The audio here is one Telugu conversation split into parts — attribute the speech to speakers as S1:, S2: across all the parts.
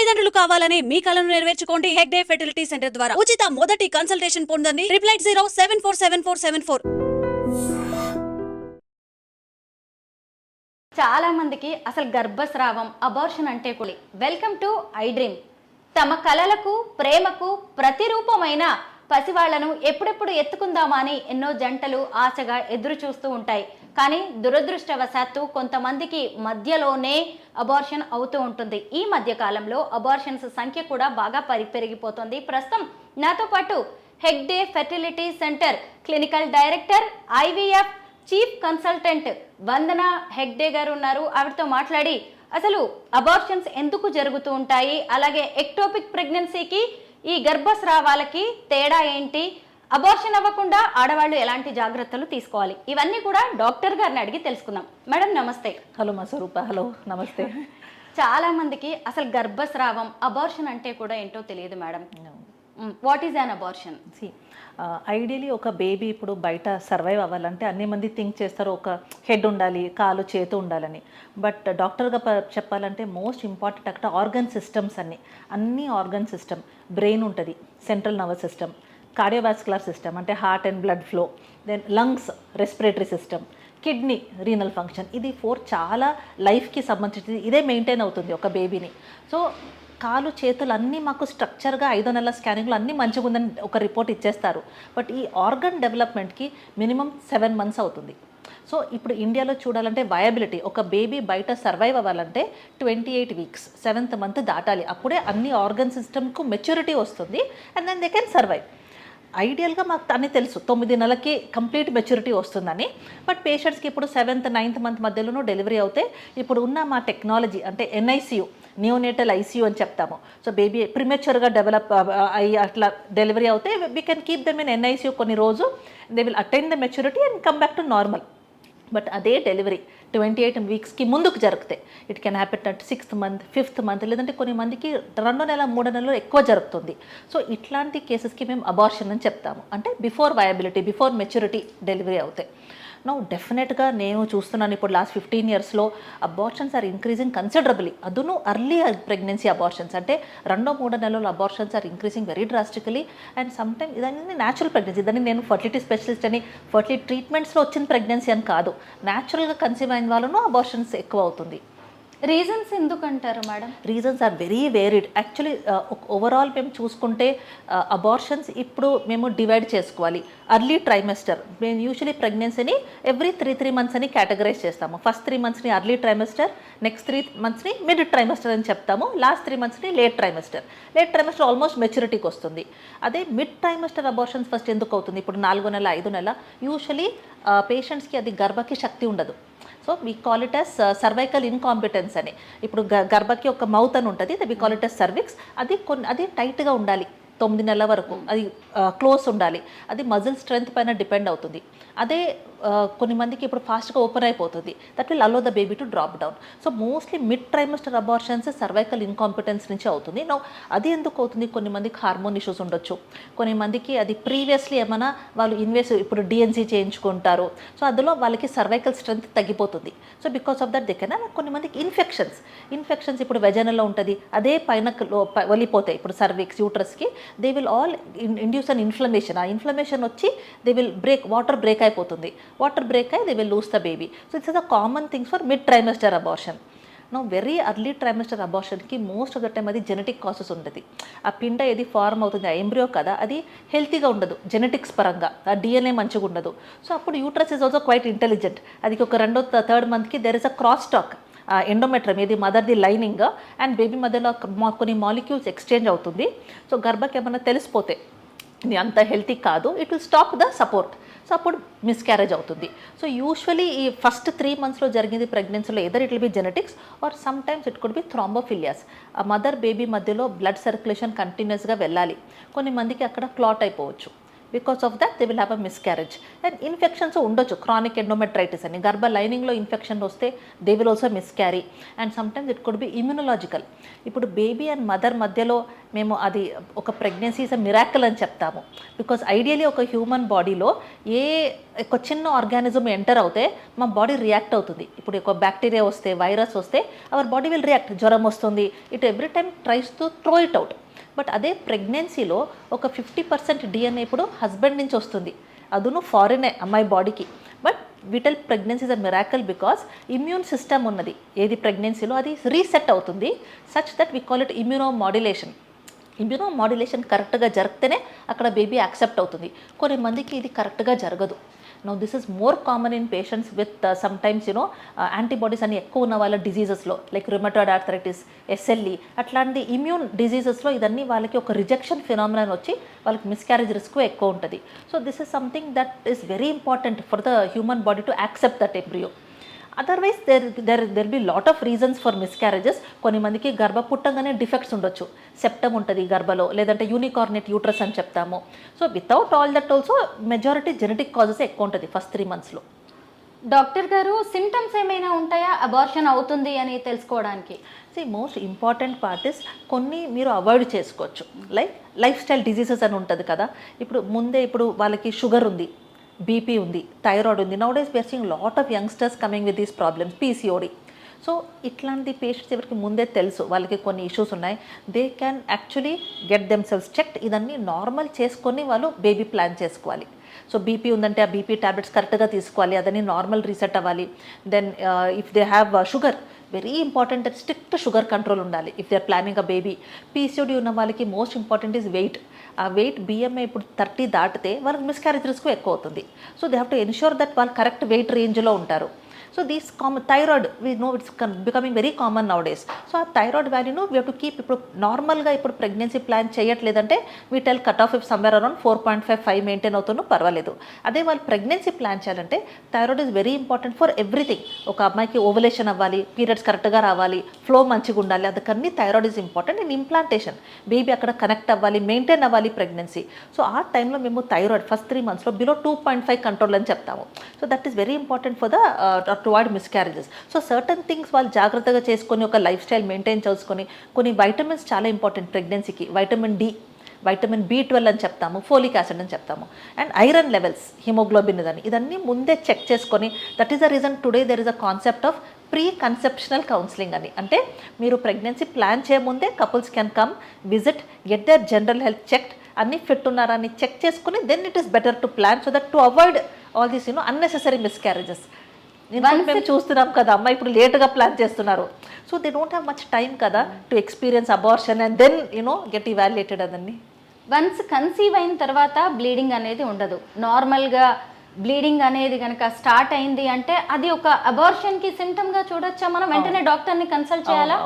S1: తల్లిదండ్రులు కావాలని మీ కలను నెరవేర్చుకోండి హెగ్డే ఫెర్టిలిటీ సెంటర్ ద్వారా ఉచిత మొదటి కన్సల్టేషన్ పొందండి 8807447474.
S2: చాలా మందికి అసలు గర్భస్రావం అబార్షన్ అంటే కూడా వెల్కమ్ టు ఐ డ్రీమ్. తమ కలలకు ప్రేమకు ప్రతిరూపమైన పసివాళ్లను ఎప్పుడెప్పుడు ఎత్తుకుందామా అని ఎన్నో జంటలు ఆశగా ఎదురు చూస్తూ ఉంటాయి. కానీ దురదృష్టవశాత్తు కొంతమందికి మధ్యలోనే అబార్షన్ అవుతూ ఉంటుంది. ఈ మధ్య కాలంలో అబార్షన్స్ సంఖ్య కూడా బాగా పెరిగిపోతుంది. ప్రస్తుతం నాతో పాటు Hegde fertility centre clinical director, IVF chief consultant Vandana Hegde గారు ఉన్నారు. ఆవిడతో మాట్లాడి అసలు అబార్షన్స్ ఎందుకు జరుగుతూ ఉంటాయి, అలాగే ఎక్టోపిక్ ప్రెగ్నెన్సీకి ఈ గర్భస్రావాలకి తేడా ఏంటి, అబార్షన్ అవ్వకుండా ఆడవాళ్ళు ఎలాంటి జాగ్రత్తలు తీసుకోవాలి, ఇవన్నీ కూడా డాక్టర్ గారిని అడిగి తెలుసుకుందాం. మేడం నమస్తే.
S3: హలో మా స్వరూప. హలో నమస్తే.
S2: చాలా మందికి అసలు గర్భస్రావం అబార్షన్ అంటే కూడా ఏంటో తెలియదు madam. What is an abortion?
S3: Ideally ఒక బేబీ ఇప్పుడు బయట సర్వైవ్ అవ్వాలంటే అన్ని మంది థింక్ చేస్తారు ఒక హెడ్ ఉండాలి, కాలు చేతు ఉండాలని. బట్ డాక్టర్గా చెప్పాలంటే మోస్ట్ ఇంపార్టెంట్ అక్కడ ఆర్గన్ సిస్టమ్స్ అన్ని ఆర్గన్ సిస్టమ్, బ్రెయిన్ ఉంటుంది, central nervous system, cardiovascular system అంటే heart and blood flow, then lungs, respiratory system, kidney, renal function, ఇది 4 చాలా లైఫ్కి సంబంధించి ఇదే మెయింటైన్ అవుతుంది ఒక బేబీని. సో కాలు చేతులు అన్నీ మాకు స్ట్రక్చర్గా 5 నెలల స్కానింగ్లో అన్నీ మంచిగా ఉందని ఒక రిపోర్ట్ ఇచ్చేస్తారు. బట్ ఈ ఆర్గన్ డెవలప్మెంట్కి మినిమం 7 months అవుతుంది. సో ఇప్పుడు ఇండియాలో చూడాలంటే వయబిలిటీ, ఒక బేబీ బయట సర్వైవ్ అవ్వాలంటే 28 weeks, 7th month దాటాలి. అప్పుడే అన్ని ఆర్గన్ సిస్టమ్కు మెచ్యూరిటీ వస్తుంది and then they can survive. ఐడియల్గా మాకు అన్నీ తెలుసు 9 నెలలకి కంప్లీట్ మెచ్యూరిటీ వస్తుందని. బట్ పేషెంట్స్కి ఇప్పుడు 7th, 9th month మధ్యలోనూ డెలివరీ అవుతే ఇప్పుడు ఉన్న మా టెక్నాలజీ అంటే ఎన్ఐసియు, నియోనేటల్ ఐసీయూ అని చెప్తాము. సో బేబీ ప్రిమెచ్యూర్గా డెవలప్ అయ్యి అట్లా డెలివరీ అవుతే we can keep them in NICU కొన్ని రోజు, they will attain the maturity and come back to normal. But అదే డెలివరీ 28 weeksకి ముందుకు జరిగితే it can happen at 6th month, 5th month, లేదంటే కొన్ని మందికి 2 నెలలు 3 నెలలు ఎక్కువ జరుగుతుంది. సో ఇట్లాంటి కేసెస్కి మేము అబార్షన్ అని చెప్తాము. అంటే before viability, before maturity delivery అవుతాయి. నో డెఫినెట్గా నేను చూస్తున్నాను ఇప్పుడు లాస్ట్ 15 yearsలో అబార్షన్స్ ఆర్ ఇంక్రీజింగ్ కన్సిడరబుల్లీ. అదును అర్లీ ప్రెగ్నెన్సీ అబార్షన్స్ అంటే 2-3 నెలల abortions are increasing very drastically. And sometime ఇదన్నీ న్యాచురల్ ప్రెగ్నెన్సీ, ఇదని నేను ఫర్టిలిటీ స్పెషలిస్ట్ అని ఫర్టిలిటీ ట్రీట్మెంట్స్లో వచ్చిన ప్రెగ్నెన్సీ అని కాదు, న్యాచురల్గా కన్సీవ్ అయిన వాళ్ళను అబార్షన్స్ ఎక్కువ అవుతుంది.
S2: రీజన్స్ ఎందుకంటారు madam?
S3: Reasons are very varied. Actually overall మేము చూసుకుంటే అబార్షన్స్ ఇప్పుడు మేము డివైడ్ చేసుకోవాలి. అర్లీ ట్రైమెస్టర్, మేము యూజువలీ ప్రెగ్నెన్సీని ఎవ్రీ 3 months అని కేటగరైజ్ చేస్తాము. ఫస్ట్ 3 monthsని అర్లీ ట్రైమెస్టర్, నెక్స్ట్ 3 monthsని మిడ్ ట్రైమెస్టర్ అని చెప్తాము, లాస్ట్ 3 monthsని late trimester. Late trimester almost మెచ్యూరిటీకి వస్తుంది. అదే మిడ్ ట్రైమెస్టర్ అబార్షన్స్ ఫస్ట్ ఎందుకు అవుతుంది, ఇప్పుడు 4వ నెల 5వ నెల యూజువలీ పేషెంట్స్కి అది గర్భకి శక్తి ఉండదు. So we call it as cervical incompetence అని. ఇప్పుడు గర్భకి ఒక మౌత్ అని ఉంటుంది, we call it as cervix. అది టైట్గా ఉండాలి 9 నెలల వరకు, అది క్లోజ్ ఉండాలి. అది మజిల్ స్ట్రెంత్ పైన డిపెండ్ అవుతుంది. అదే కొన్ని మందికి ఇప్పుడు ఫాస్ట్గా ఓపెన్ అయిపోతుంది, that will allow the baby to drop down. So mostly mid trimester abortions cervical incompetence నుంచి అవుతుంది. నో అది ఎందుకు అవుతుంది, కొన్ని మందికి హార్మోన్ ఇష్యూస్ ఉండొచ్చు, కొన్ని మందికి అది ప్రీవియస్లీ ఏమైనా వాళ్ళు ఇన్వెస్ట్ ఇప్పుడు డిఎన్సీ చేయించుకుంటారు, సో అందులో వాళ్ళకి సర్వైకల్ స్ట్రెంత్ తగ్గిపోతుంది. So because of that they can. కొన్ని మందికి ఇన్ఫెక్షన్స్ ఇప్పుడు వెజనల్లో ఉంటుంది, అదే పైన వెళ్ళిపోతాయి. ఇప్పుడు సర్విక్స్, యూట్రస్కి they will all induce an inflammation. ఆ ఇన్ఫ్లమేషన్ వచ్చి దే విల్ వాటర్ బ్రేక్ అయిపోతుంది. వాటర్ బ్రేక్ అయ్యి they will lose the baby. So it's the common things for mid trimester abortion. No very early trimester అబార్షన్కి మోస్ట్ ఆఫ్ ద టైమ్ అది జెనెటిక్ కాసెస్ ఉంటుంది. ఆ పిండ ఏది ఫార్మ్ అవుతుంది, ఆ ఎంబ్రియో కదా, అది హెల్తీగా ఉండదు జెనెటిక్స్ పరంగా, ఆ డిఎన్ఏ మంచిగా ఉండదు. సో అప్పుడు uterus is also quite intelligent. అది ఒక 2th, 3rd monthకి there is a cross talk. Endometrium, ఇది మదర్ది లైనింగ్ అండ్ బేబీ మధ్యలో కొన్ని మాలిక్యూల్స్ ఎక్స్చేంజ్ అవుతుంది. సో గర్భకి ఏమైనా తెలిసిపోతే ఇది అంత హెల్తీ కాదు, it will stop the support. So అప్పుడు మిస్క్యారేజ్ అవుతుంది. సో యూజువలీ ఈ ఫస్ట్ 3 monthsలో జరిగింది ప్రెగ్నెన్సీలో either it will be genetics or sometimes it could be thrombophilias. ఆ మదర్ బేబీ మధ్యలో బ్లడ్ సర్క్యులేషన్ కంటిన్యూస్గా వెళ్ళాలి. కొన్ని మందికి అక్కడ క్లాట్ అయిపోవచ్చు, because of that they will have a miscarriage. And infections ఉండొచ్చు, క్రానిక్ ఎండోమెట్రైటిస్ అని గర్భ లైనింగ్లో ఇన్ఫెక్షన్ వస్తే they will also miscarry. And sometimes it could B immunological. ఇప్పుడు బేబీ అండ్ మదర్ మధ్యలో మేము అది ఒక ప్రెగ్నెన్సీ ఇస్ అ మిరాకిల్ అని చెప్తాము. బికాస్ ఐడియలీ ఒక హ్యూమన్ బాడీలో ఒక చిన్న ఆర్గానిజం ఎంటర్ అవుతే మా బాడీ రియాక్ట్ అవుతుంది. ఇప్పుడు ఒక బ్యాక్టీరియా వస్తే, వైరస్ వస్తే అవర్ బాడీ విల్ రియాక్ట్. జ్వరం వస్తుంది, it every time tries to throw it out. But అదే ప్రెగ్నెన్సీలో ఒక 50% DNA ఇప్పుడు హస్బెండ్ నుంచి వస్తుంది, అదును ఫారినే అమ్మాయి బాడీకి. But vital pregnancy is a miracle because immune system ఉన్నది ఏది ప్రెగ్నెన్సీలో అది రీసెట్ అవుతుంది, such that we call it immunomodulation కరెక్ట్గా జరిగితేనే అక్కడ బేబీ యాక్సెప్ట్ అవుతుంది. కొన్ని మందికి ఇది కరెక్ట్గా జరగదు. Now this is more common in patients with sometimes antibodies అని ఎక్కువ ఉన్న వాళ్ళ డిజీజెస్లో లైక్ రుమటాయిడ్ ఆర్థరైటిస్, SLE అట్లాంటి ఇమ్యూన్ డిజీజెస్లో ఇదన్నీ వాళ్ళకి ఒక రిజెక్షన్ ఫినామినన్ వచ్చి వాళ్ళకి మిస్క్యారేజ్ రిస్క్ ఎక్కువ ఉంటుంది. So this is something that is very important for the human body to accept that embryo. Otherwise there be lot of reasons for miscarriages. కొన్ని మందికి గర్భ పుట్టంగానే డిఫెక్ట్స్ ఉండొచ్చు, సెప్టమ్ ఉంటుంది గర్భలో, లేదంటే యూనికార్నేట్ యూట్రస్ అని చెప్తాము. So without all that also majority genetic causes ఎక్కువ ఉంటుంది ఫస్ట్ 3 monthsలో.
S2: డాక్టర్ గారు, సిమ్టమ్స్ ఏమైనా ఉంటాయా అబార్షన్ అవుతుంది అని తెలుసుకోవడానికి?
S3: మోస్ట్ ఇంపార్టెంట్ పార్ట్ ఇస్ కొన్ని మీరు అవాయిడ్ చేసుకోవచ్చు. లైఫ్ స్టైల్ డిజీజెస్ అని ఉంటుంది కదా. ఇప్పుడు వాళ్ళకి షుగర్ ఉంది, బీపీ ఉంది, థైరాయిడ్ ఉంది. Nowadays we are seeing lot of youngsters coming with these problems, PCOD. So ఇట్లాంటి పేషెంట్స్ ఎవరికి ముందే తెలుసు వాళ్ళకి కొన్ని ఇష్యూస్ ఉన్నాయి, they can actually get themselves checked. ఇదన్నీ నార్మల్ చేసుకొని వాళ్ళు బేబీ ప్లాన్ చేసుకోవాలి. సో బీపీ ఉందంటే ఆ బీపీ ట్యాబ్లెట్స్ కరెక్ట్గా తీసుకోవాలి, అదని నార్మల్ రీసెట్ అవ్వాలి. Then if they have sugar, very important strict sugar control ఉండాలి if they are planning a baby. PCOD ఉన్న వాళ్ళకి మోస్ట్ ఇంపార్టెంట్ ఈజ్ వెయిట్. ఆ వెయిట్ BMI ఇప్పుడు 30 దాటితే వాళ్ళకి మిస్క్యారేజ్ రిస్క్ ఎక్కువ అవుతుంది. So they have to ensure that వాళ్ళు కరెక్ట్ వెయిట్ రేంజ్లో ఉంటారు. So these thyroid we know it's becoming very common nowadays. So ఆ థైరాయిడ్ వాల్యూను వీ హ్యావ్ టు కీప్. ఇప్పుడు నార్మల్గా ఇప్పుడు ప్రెగ్నెన్సీ ప్లాన్ చేయట్లేదంటే we tell cut off if somewhere around 4.5 maintain అవుతున్నా పర్వాలేదు. అదే వాళ్ళు ప్రెగ్నెన్సీ ప్లాన్ చేయాలంటే thyroid is very important for everything. ఒక అమ్మాయికి ఓవలేషన్ అవ్వాలి, పీరియడ్స్ కరెక్ట్గా రావాలి, ఫ్లో మంచిగా ఉండాలి, అందుకన్నీ thyroid is important. And implantation, baby అక్కడ కనెక్ట్ అవ్వాలి, మెయింటైన్ అవ్వాలి ప్రెగ్నెన్సీ. సో ఆ టైంలో మేము థైరాయిడ్ ఫస్ట్ 3 monthsలో బిలో 2.5 కంట్రోల్ అని చెప్తాము. So that is very important for to avoid miscarriages. So certain things వాళ్ళు జాగ్రత్తగా చేసుకొని ఒక లైఫ్ స్టైల్ మెయింటైన్ చేసుకొని, కొన్ని వైటమిన్స్ చాలా ఇంపార్టెంట్ ప్రెగ్నెన్సీకి. వైటమిన్ D, వైటమిన్ B12 అని చెప్తాము, ఫోలిక్ యాసిడ్ అని చెప్తాము, అండ్ ఐరన్ లెవెల్స్, హిమోగ్లోబిన్ ఇదన్నీ ముందే చెక్ చేసుకొని. That is the reason today there is a concept of pre conceptional counselling అని. అంటే మీరు ప్రెగ్నెన్సీ ప్లాన్ చేయముందే couples can come visit, get their general health checked, అన్నీ ఫిట్ ఉన్నారని చెక్ చేసుకుని then it is better to plan so that to avoid all these unnecessary miscarriages. మేము చూస్తున్నాం కదా అమ్మ, ఇప్పుడు లేట్గా ప్లాన్ చేస్తున్నారు. So they don't have much time కదా to experience abortion and then get evaluated. అదన్నీ
S2: వన్స్ కన్సీవ్ అయిన తర్వాత బ్లీడింగ్ అనేది ఉండదు. నార్మల్గా బ్లీడింగ్ అనేది కనుక స్టార్ట్ అయింది అంటే అది ఒక అబార్షన్కి సిమ్టమ్గా చూడొచ్చా మనం? వెంటనే డాక్టర్ని కన్సల్ట్ చేయాలా?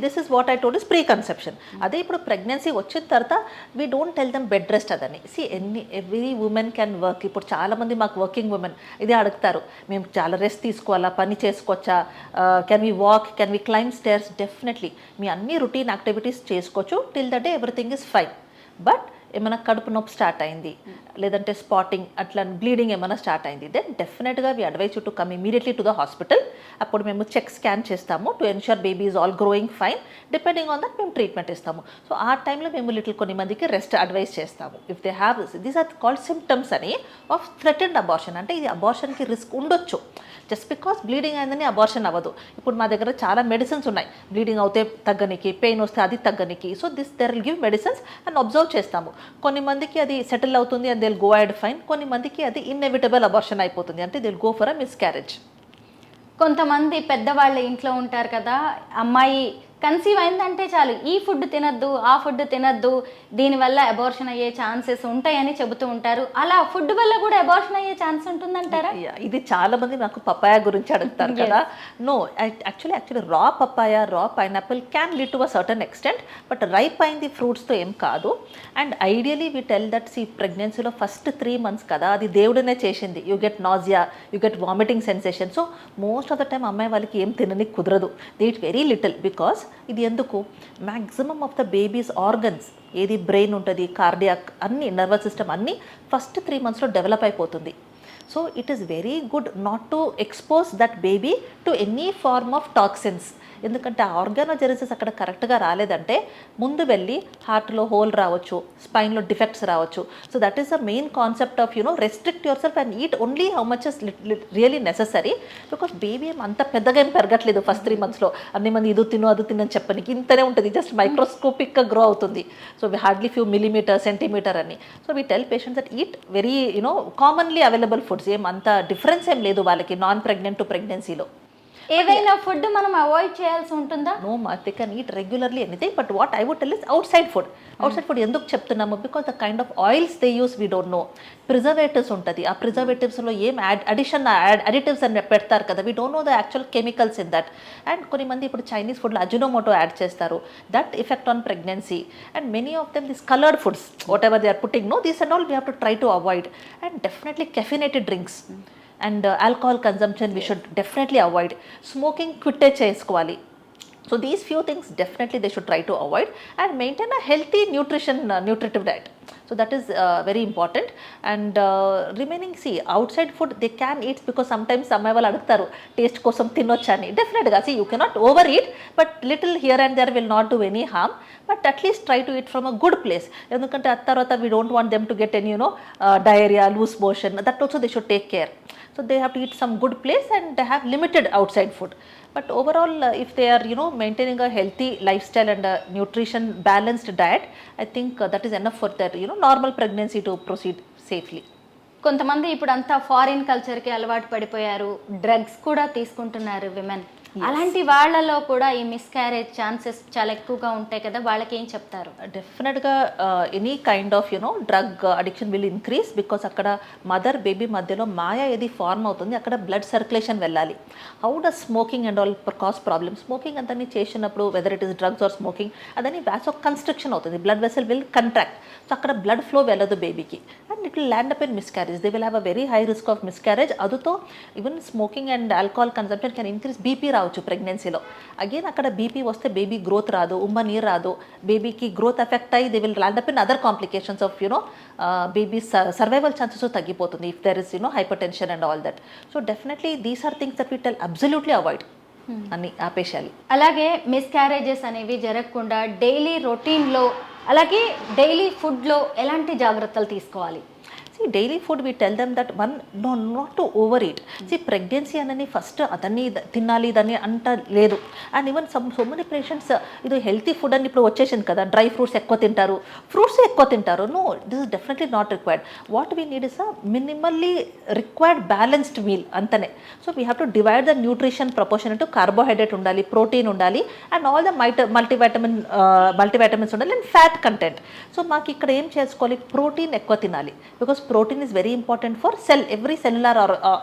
S3: This is what I told is pre conception. అదే ఇప్పుడు ప్రెగ్నెన్సీ వచ్చిన తర్వాత we don't tell them bed rest అదని. Every women can work. ఇప్పుడు చాలామంది మాకు వర్కింగ్ ఉమెన్ ఇదే అడుగుతారు, మేము చాలా రెస్ట్ తీసుకోవాలా, పని చేసుకోవచ్చా, can we walk, can we climb stairs? Definitely మీ అన్ని రొటీన్ యాక్టివిటీస్ చేసుకోవచ్చు. Till the day everything is fine. But ఏమైనా కడుపు నొప్పి స్టార్ట్ అయింది, లేదంటే స్పాటింగ్ అట్లా బ్లీడింగ్ ఏమైనా స్టార్ట్ అయింది, దెన్ డెఫినెట్గా we advise you to come immediately to the hospital. అప్పుడు మేము చెక్ స్కాన్ చేస్తాము to ensure baby is all growing fine. Depending on that మేము ట్రీట్మెంట్ ఇస్తాము. సో ఆ టైంలో మేము కొన్ని మందికి రెస్ట్ అడ్వైజ్ చేస్తాము. If they have these are called symptoms అని ఆఫ్ థ్రెటెండ్ అబార్షన్. అంటే ఇది అబార్షన్కి రిస్క్ ఉండొచ్చు. జస్ట్ బికాస్ బ్లీడింగ్ అయిందని అబార్షన్ అవ్వదు. ఇప్పుడు మా దగ్గర చాలా మెడిసిన్స్ ఉన్నాయి, బ్లీడింగ్ అవుతే తగ్గనికి, పెయిన్ వస్తే అది తగ్గనికి. So there will give medicines and observe చేస్తాము. కొన్ని మందికి అది సెటిల్ అవుతుంది and they will go ahead fine. కొన్ని మందికి అది ఇన్ఎవిటబుల్ అబార్షన్ అయిపోతుంది, అంటే they will go for a miscarriage.
S2: కొంతమంది పెద్దవాళ్ళ ఇంట్లో ఉంటారు కదా, అమ్మాయి కన్సీవ్ అయిందంటే చాలు ఈ ఫుడ్ తినద్దు, ఆ ఫుడ్ తినద్దు, దీనివల్ల అబార్షన్ అయ్యే ఛాన్సెస్ ఉంటాయని చెబుతూ ఉంటారు. అలా ఫుడ్ వల్ల కూడా అబార్షన్ అయ్యే ఛాన్స్ ఉంటుందంటారా?
S3: ఇది చాలా మంది నాకు పపాయ గురించి అడుగుతారు కదా. No, actually raw papaya, raw pineapple can lead to a certain extent, but ripe అయింది ఫ్రూట్స్తో ఏం కాదు. And ideally we tell that ప్రెగ్నెన్సీలో ఫస్ట్ 3 months కదా, అది దేవుడినే చేసింది. You get nausea, you get vomiting sensation. So most of the time అమ్మాయి వాళ్ళకి ఏం తినని కుదరదు. దే ఈట్ వెరీ లిటిల్ బికాస్ ఇది ఎందుకు maximum of the babies organs ఏది బ్రెయిన్ ఉంటుంది, కార్డియాక్ అన్ని, నర్వస్ సిస్టమ్ అన్నీ ఫస్ట్ 3 monthsలో డెవలప్ అయిపోతుంది. So it is very good not to expose that baby to any form of toxins. ఎందుకంటే ఆ ఆర్గానోజెనసిస్ అక్కడ కరెక్ట్గా రాలేదంటే ముందు వెళ్ళి హార్ట్లో హోల్ రావచ్చు, స్పైన్లో డిఫెక్ట్స్ రావచ్చు. So that is the main concept of restrict your self and eat only how much is really necessary. Because baby అంత పెద్దగా ఏం పెరగట్లేదు ఫస్ట్ 3 monthsలో. అన్ని మంది ఇది తిను అది తిను అని చెప్పనికి ఇంతనే ఉంటుంది, జస్ట్ మైక్రోస్కోపిక్గా గ్రో అవుతుంది. So hardly few millimetre centimetre అని. So we tell patients that eat very commonly available foods. ఏం అంత డిఫరెన్స్ ఏం లేదు వాళ్ళకి నాన్ ప్రెగ్నెంట్ టు ప్రెగ్నెన్సీలో.
S2: ఏదైనా ఫుడ్ మనం అవాయిడ్ చేయాల్సి ఉంటుందా?
S3: నో మా, they can eat regularly anything. But what I would tell is outside food. Outside food ఎందుకు చెప్తున్నాము? Because the kind of oils they use we don't know. Preservatives ఉంటుంది, ఆ ప్రిజర్వేటివ్స్లో ఏం అడిటివ్స్ అని పెడతారు కదా, we don't know the actual chemicals in that. And కొన్ని మంది ఇప్పుడు చైనీస్ ఫుడ్లో అజినోమోటో యాడ్ చేస్తారు, that effect on pregnancy. And many of them this coloured foods what ever they are putting, no these and all we have to try to avoid. And definitely caffeinated drinks and alcohol consumption we should definitely avoid. Smoking క్విట్టే చేసుకోవాలి. So these few things definitely they should try to avoid and maintain a healthy nutritive diet. So that is very important. And remaining outside food they can eat, because sometimes అమ్మాయి వాళ్ళు అడుగుతారు టేస్ట్ కోసం తినొచ్చని. డెఫినెట్గా you cannot over eat, but little here and there will not do any harm. But at least try to eat from a good place. ఎందుకంటే ఆ తర్వాత we don't want them to get any diarrhoea, loose motion, that also they should take care. So they have to eat some good place and they have limited outside food. But overall, if they are maintaining a healthy lifestyle and a nutrition balanced diet, I think that is enough for their normal pregnancy to proceed safely.
S2: కొంతమంది ఇప్పుడు అంతా ఫారిన్ కల్చర్కి అలవాటు పడిపోయారు, డ్రగ్స్ కూడా తీసుకుంటున్నారు విమెన్. అలాంటి వాళ్ళలో కూడా ఈ మిస్క్యారేజ్ ఛాన్సెస్ చాలా ఎక్కువగా ఉంటాయి కదా, వాళ్ళకి ఏం చెప్తారు?
S3: డెఫినెట్గా any kind of drug addiction will increase. Because అక్కడ మదర్ బేబీ మధ్యలో మాయ ఏది ఫార్మ్ అవుతుంది, అక్కడ బ్లడ్ సర్క్యులేషన్ వెళ్ళాలి. How does smoking and all cause problem? Smoking అంతని చేసినప్పుడు whether it is drugs or smoking, అదని వ్యాసో కన్స్ట్రక్షన్ అవుతుంది, blood vessel will contract. So అక్కడ బ్లడ్ ఫ్లో వెళ్ళదు బేబీకి and it will land up in miscarriage. They will have a very high risk of miscarriage. అదుతో even smoking and alcohol consumption can increase BP రావచ్చు ప్రెగ్నెన్సీలో. అగైన్ అక్కడ బీపీ వస్తే బేబీ గ్రోత్ రాదు, ఉమ్మ నీరు రాదు, బేబీకి గ్రోత్ ఎఫెక్ట్ అయ్యి they will land up in other complications of baby survival chances తగ్గిపోతుంది if there is hypertension and all that. So definitely these are things that we tell absolutely avoid అని ఆపేశాలి.
S2: అలాగే మిస్క్యారేజెస్ అనేవి జరగకుండా డైలీ రొటీన్లో అలాగే డైలీ ఫుడ్లో ఎలాంటి జాగ్రత్తలు తీసుకోవాలి?
S3: Daily food we tell them that one not to over eat. Pregnancy అని ఫస్ట్ అతన్ని తినాలి దాన్ని అంట లేదు. And even so many patients ఇది హెల్తీ ఫుడ్ అని ఇప్పుడు వచ్చేసింది కదా, డ్రై ఫ్రూట్స్ ఎక్కువ తింటారు, ఫ్రూట్స్ ఎక్కువ తింటారు. No, this is definitely not required. What we need is a minimally required balanced meal అంతనే. So we have to divide the nutrition proportion to carbohydrate ఉండాలి, ప్రోటీన్ ఉండాలి అండ్ ఆల్ ద మల్టీవైటమిన్స్ ఉండాలి అండ్ ఫ్యాట్ కంటెంట్. సో మాకు ఇక్కడ ఏం చేసుకోవాలి, ప్రోటీన్ ఎక్కువ తినాలి. Because protein is very important for cell, every cellular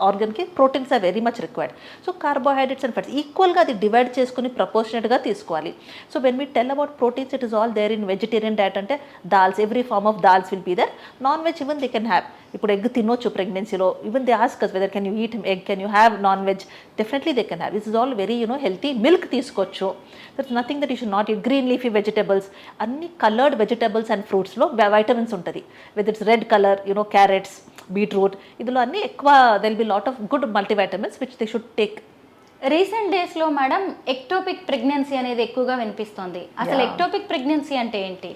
S3: organ ki proteins are very much required. So carbohydrates and fats equal ga adi divide cheskoni proportionate ga తీసుకోవాలి. So when we tell about proteins, it is all there in vegetarian diet ante dals, every form of dals will be there. Non veg even they can have. ఇప్పుడు ఎగ్ తినొచ్చు ప్రెగ్నెన్సీలో. Even they ask us whether can you eat egg, can you have non veg, definitely they can have. This is all very healthy. Milk తీసుకోవచ్చు. There's nothing that you should not eat. Green leafy vegetables, అన్ని colored vegetables and fruits లో vitamins ఉంటుంది. Whether it's red color, carrots, beetroot, ఇందులో అన్ని ఎక్కువ there will be lot of good multivitamins which they should take.
S2: Recent డేస్లో మేడం ఎక్టోపిక్ ప్రెగ్నెన్సీ అనేది ఎక్కువగా వినిపిస్తుంది. అసలు ఎక్టోపిక్ ప్రెగ్నెన్సీ అంటే ఏంటి?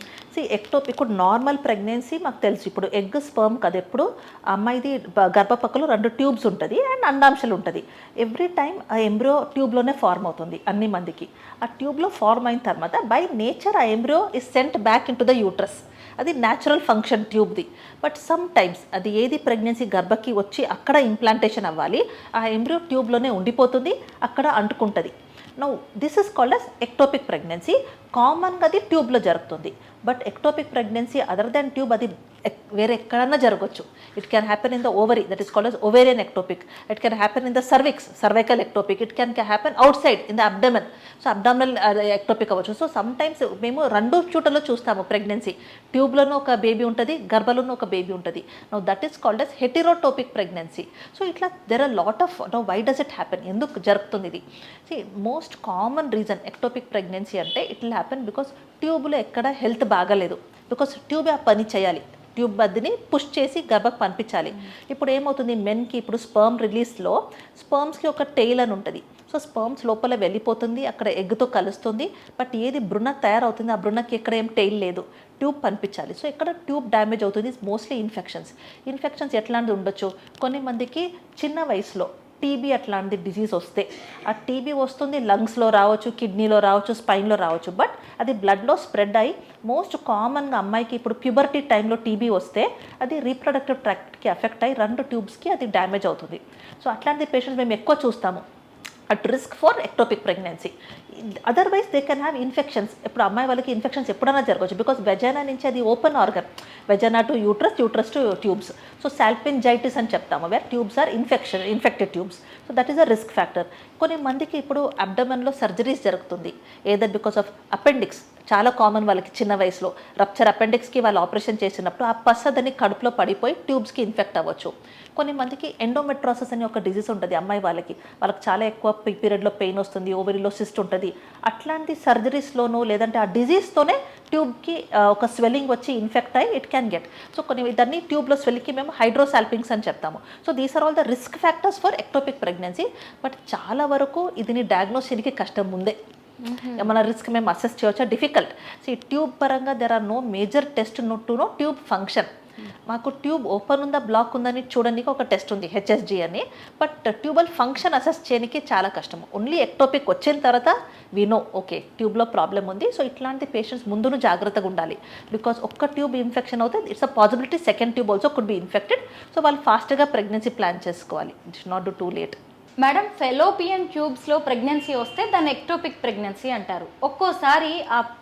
S3: ఎక్టోపిక్ ఇప్పుడు నార్మల్ ప్రెగ్నెన్సీ మాకు తెలుసు. ఇప్పుడు ఎగ్ స్పర్మ్ కదా, ఎప్పుడు అమ్మాయిది గర్భపక్కలో 2 ట్యూబ్స్ ఉంటుంది అండ్ అండాంశాలు ఉంటుంది. ఎవ్రీ టైం ఆ ఎంబ్రియో ట్యూబ్లోనే ఫార్మ్ అవుతుంది అన్ని మందికి. ఆ ట్యూబ్లో ఫార్మ్ అయిన తర్వాత బై నేచర్ ఆ embryo is sent back into the uterus. అది న్యాచురల్ ఫంక్షన్ ట్యూబ్ది. బట్ సమ్ టైమ్స్ అది ఏది ప్రెగ్నెన్సీ గర్భకి వచ్చి అక్కడ ఇంప్లాంటేషన్ అవ్వాలి, ఆ ఎంబ్రియో ట్యూబ్లోనే ఉండిపోతుంది, అక్కడ అంటుకుంటుంది. Now this is called as ectopic pregnancy. కామన్గా అది ట్యూబ్లో జరుగుతుంది. But ectopic pregnancy other than tube అది వేరే ఎక్కడన్నా జరగవచ్చు. It can happen in the ovary, that is called as ovarian ectopic. It can happen in the cervix, cervical ectopic. It can happen outside in the abdomen. So abdominal ectopic అవ్వచ్చు. సో సమ్ టైమ్స్ మేము రెండు చూటలో చూస్తాము ప్రెగ్నెన్సీ. ట్యూబ్లోనూ ఒక బేబీ ఉంటుంది, గర్భలోనూ ఒక బేబీ ఉంటుంది. No that is called as heterotopic pregnancy. So ఇట్లా there are lot of why does it happen, ఎందుకు జరుగుతుంది ఇది? Most common reason ectopic pregnancy అంటే ఇట్ విల్ హ్యాపెన్ బికాస్ ట్యూబ్లో ఎక్కడ హెల్త్ బాగాలేదు. బికాస్ ట్యూబ్ ఆ పని చేయాలి, ట్యూబ్ బద్దిని పుష్ చేసి గర్భకు పంపించాలి. ఇప్పుడు ఏమవుతుంది, మెన్కి ఇప్పుడు స్పర్మ్ రిలీజ్లో స్పర్మ్స్కి ఒక టెయిల్ అని ఉంటుంది. సో స్పర్మ్స్ లోపల వెళ్ళిపోతుంది, అక్కడ ఎగ్తో కలుస్తుంది. బట్ ఏది భ్రూణ తయారవుతుంది, ఆ భ్రూణకి ఎక్కడ ఏం టెయిల్ లేదు, ట్యూబ్ పంపించాలి. సో ఇక్కడ ట్యూబ్ డ్యామేజ్ అవుతుంది. మోస్ట్లీ ఇన్ఫెక్షన్స్ ఎట్లాంటిది ఉండొచ్చు, కొన్ని మందికి చిన్న వయసులో టీబీ అట్లాంటి డిజీజ్ వస్తే ఆ టీబీ వస్తుంది, లంగ్స్లో రావచ్చు, కిడ్నీలో రావచ్చు, స్పైన్లో రావచ్చు. బట్ అది బ్లడ్లో స్ప్రెడ్ అయ్యి మోస్ట్ కామన్గా అమ్మాయికి ఇప్పుడు ప్యూబర్టీ టైంలో టీబీ వస్తే అది రీప్రొడక్టివ్ ట్రాక్ట్కి ఎఫెక్ట్ అయ్యి 2 ట్యూబ్స్కి అది డ్యామేజ్ అవుతుంది. సో అట్లాంటి పేషెంట్స్ మేము ఎక్కువ చూస్తాము at risk for ectopic pregnancy. Otherwise they can have infections. ఇప్పుడు అమ్మాయి వాళ్ళకి ఇన్ఫెక్షన్స్ ఎప్పుడైనా జరగవచ్చు, బికాస్ వెజైనా నుంచి అది open organ, vagina to uterus, uterus to tubes. So salpingitis అని చెప్తాము, where tubes are infected tubes. So that is a risk factor. కొన్ని మందికి ఇప్పుడు అబ్డమన్లో సర్జరీస్ జరుగుతుంది, ఏదర్ బికాస్ ఆఫ్ అపెండిక్స్, చాలా కామన్ వాళ్ళకి చిన్న వయసులో రప్చర్ అపెండిక్స్కి వాళ్ళు ఆపరేషన్ చేసినప్పుడు ఆ పసదని కడుపులో పడిపోయి ట్యూబ్స్కి ఇన్ఫెక్ట్ అవ్వచ్చు. కొన్ని మందికి ఎండోమెట్రోసిస్ అని ఒక డిజీజ్ ఉంటుంది అమ్మాయి వాళ్ళకి చాలా ఎక్కువ పీరియడ్లో పెయిన్ వస్తుంది, ఓవరీలో సిస్ట్ ఉంటుంది. అట్లాంటి సర్జరీస్లోనూ లేదంటే ఆ డిజీజ్తోనే ట్యూబ్కి ఒక స్వెల్లింగ్ వచ్చి ఇన్ఫెక్ట్ అయ్యి ఇట్ క్యాన్ గెట్. సో కొన్ని ఇదన్నీ ట్యూబ్లో స్వెల్లింగ్కి మేము హైడ్రోసాల్పింగ్స్ అని చెప్తాము. So these are all the risk factors for ectopic pregnancy. But చాలా వరకు ఇది డయాగ్నోస్ చేయడానికి కష్టం ముందే. మన రిస్క్ మేము అసెస్ చేయవచ్చా, డిఫికల్ట్. సో ఈ ట్యూబ్ పరంగా there are no major test to know tube function. మాకు ట్యూబ్ ఓపెన్ ఉందా బ్లాక్ ఉందని చూడడానికి ఒక టెస్ట్ ఉంది, హెచ్ఎస్జి అని. బట్ ట్యూబల్ ఫంక్షన్ అసెస్ చేయడానికి చాలా కష్టం. ఓన్లీ ఎక్టోపిక్ వచ్చిన తర్వాత వి నో ఓకే ట్యూబ్లో ప్రాబ్లం ఉంది. సో ఇట్లాంటి పేషెంట్స్ ముందును జాగ్రత్తగా ఉండాలి. బికాస్ ఒక్క ట్యూబ్ ఇన్ఫెక్షన్ అవుతే it's a possibility second tube also could be infected. So వాళ్ళు ఫాస్ట్గా ప్రెగ్నెన్సీ ప్లాన్ చేసుకోవాలి. It's not do too late.
S2: Madam, fallopian ట్యూబ్స్లో ప్రెగ్నెన్సీ వస్తే దాన్ని ఎక్టోపిక్ ప్రెగ్నెన్సీ అంటారు. ఒక్కోసారి